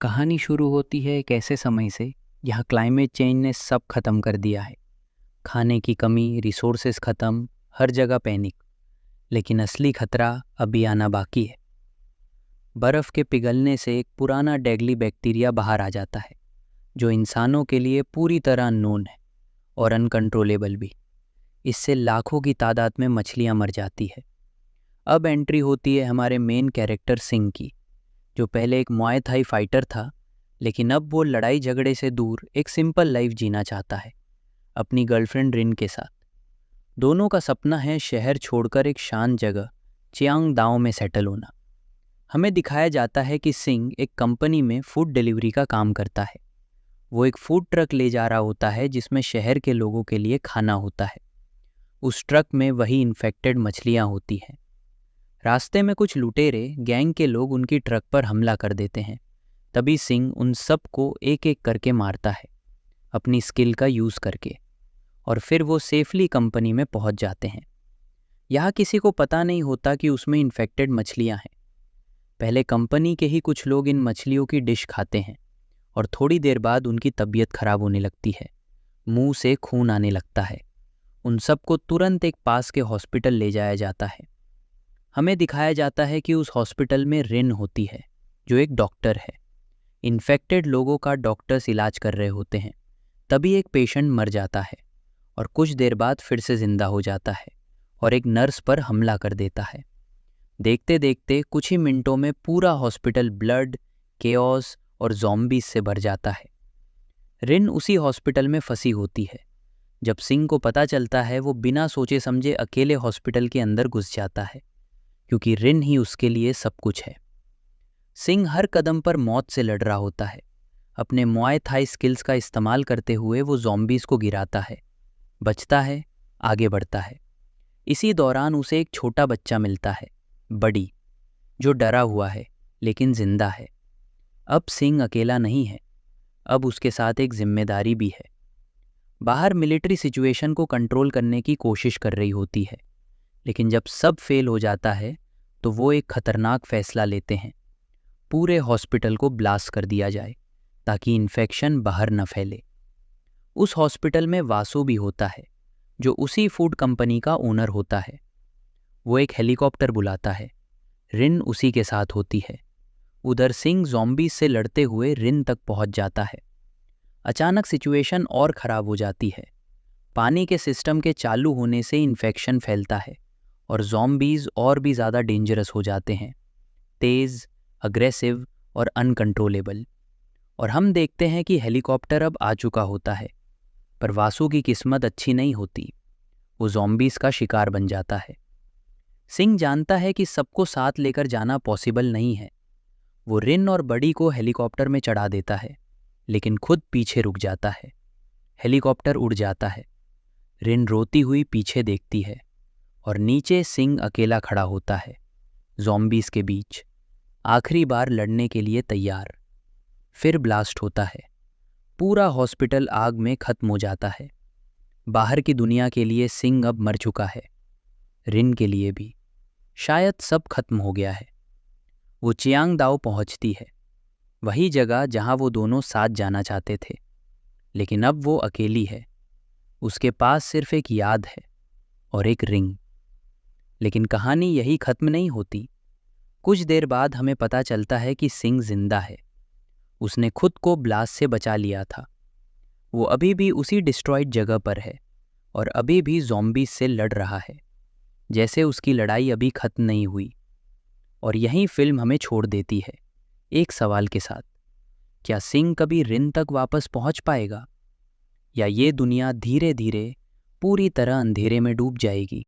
कहानी शुरू होती है एक ऐसे समय से जहाँ क्लाइमेट चेंज ने सब खत्म कर दिया है। खाने की कमी, रिसोर्सेज खत्म, हर जगह पैनिक। लेकिन असली खतरा अभी आना बाकी है। बर्फ़ के पिघलने से एक पुराना डेडली बैक्टीरिया बाहर आ जाता है जो इंसानों के लिए पूरी तरह अननोन है और अनकंट्रोलेबल भी। इससे लाखों की तादाद में मछलियाँ मर जाती है। अब एंट्री होती है हमारे मेन कैरेक्टर सिंह की, जो पहले एक मुआय थाई फाइटर था, लेकिन अब वो लड़ाई झगड़े से दूर एक सिंपल लाइफ जीना चाहता है अपनी गर्लफ्रेंड रिन के साथ। दोनों का सपना है शहर छोड़कर एक शांत जगह चियांग दाओ में सेटल होना। हमें दिखाया जाता है कि सिंह एक कंपनी में फूड डिलीवरी का काम करता है। वो एक फूड ट्रक ले जा रहा होता है जिसमें शहर के लोगों के लिए खाना होता है। उस ट्रक में वही इन्फेक्टेड मछलियाँ होती हैं। रास्ते में कुछ लुटेरे गैंग के लोग उनकी ट्रक पर हमला कर देते हैं। तभी सिंह उन सब को एक एक करके मारता है अपनी स्किल का यूज़ करके, और फिर वो सेफली कंपनी में पहुंच जाते हैं। यहाँ किसी को पता नहीं होता कि उसमें इन्फेक्टेड मछलियाँ हैं। पहले कंपनी के ही कुछ लोग इन मछलियों की डिश खाते हैं और थोड़ी देर बाद उनकी तबीयत खराब होने लगती है, मुंह से खून आने लगता है। उन सबको तुरंत एक पास के हॉस्पिटल ले जाया जाता है। हमें दिखाया जाता है कि उस हॉस्पिटल में रिन होती है जो एक डॉक्टर है। इन्फेक्टेड लोगों का डॉक्टर्स इलाज कर रहे होते हैं। तभी एक पेशेंट मर जाता है और कुछ देर बाद फिर से जिंदा हो जाता है और एक नर्स पर हमला कर देता है। देखते देखते कुछ ही मिनटों में पूरा हॉस्पिटल ब्लड, केओस और ज़ॉम्बीज से भर जाता है। रिन उसी हॉस्पिटल में फंसी होती है। जब सिंह को पता चलता है वो बिना सोचे समझे अकेले हॉस्पिटल के अंदर घुस जाता है, क्योंकि रिन ही उसके लिए सब कुछ है। सिंह हर कदम पर मौत से लड़ रहा होता है। अपने मुआय थाई स्किल्स का इस्तेमाल करते हुए वो ज़ॉम्बीज़ को गिराता है, बचता है, आगे बढ़ता है। इसी दौरान उसे एक छोटा बच्चा मिलता है, बडी, जो डरा हुआ है लेकिन जिंदा है। अब सिंह अकेला नहीं है, अब उसके साथ एक जिम्मेदारी भी है। बाहर मिलिट्री सिचुएशन को कंट्रोल करने की कोशिश कर रही होती है, लेकिन जब सब फेल हो जाता है तो वो एक खतरनाक फैसला लेते हैं। पूरे हॉस्पिटल को ब्लास्ट कर दिया जाए ताकि इन्फेक्शन बाहर न फैले। उस हॉस्पिटल में वासु भी होता है जो उसी फूड कंपनी का ओनर होता है। वो एक हेलीकॉप्टर बुलाता है, रिन उसी के साथ होती है। उधर सिंह ज़ॉम्बीज से लड़ते हुए रिन तक पहुंच जाता है। अचानक सिचुएशन और ख़राब हो जाती है। पानी के सिस्टम के चालू होने से इन्फेक्शन फैलता है और ज़ॉम्बीज और भी ज़्यादा डेंजरस हो जाते हैं, तेज़, अग्रेसिव और अनकंट्रोलेबल। और हम देखते हैं कि हेलीकॉप्टर अब आ चुका होता है, पर वासु की किस्मत अच्छी नहीं होती। वो ज़ॉम्बीज़ का शिकार बन जाता है। सिंह जानता है कि सबको साथ लेकर जाना पॉसिबल नहीं है। वो रिन और बडी को हेलीकॉप्टर में चढ़ा देता है, लेकिन खुद पीछे रुक जाता है। हेलीकॉप्टर उड़ जाता है। रिन रोती हुई पीछे देखती है और नीचे सिंह अकेला खड़ा होता है, ज़ॉम्बीज़ के बीच, आखिरी बार लड़ने के लिए तैयार। फिर ब्लास्ट होता है। पूरा हॉस्पिटल आग में खत्म हो जाता है। बाहर की दुनिया के लिए सिंह अब मर चुका है, रिन के लिए भी शायद सब खत्म हो गया है। वो चियांग दाओ पहुंचती है, वही जगह जहां वो दोनों साथ जाना चाहते थे, लेकिन अब वो अकेली है। उसके पास सिर्फ एक याद है और एक रिंग। लेकिन कहानी यही खत्म नहीं होती। कुछ देर बाद हमें पता चलता है कि सिंह जिंदा है। उसने खुद को ब्लास्ट से बचा लिया था। वो अभी भी उसी डिस्ट्रॉयड जगह पर है और अभी भी ज़ॉम्बीज से लड़ रहा है, जैसे उसकी लड़ाई अभी खत्म नहीं हुई। और यहीं फिल्म हमें छोड़ देती है एक सवाल के साथ, क्या सिंह कभी रिन तक वापस पहुंच पाएगा, या ये दुनिया धीरे धीरे पूरी तरह अंधेरे में डूब जाएगी?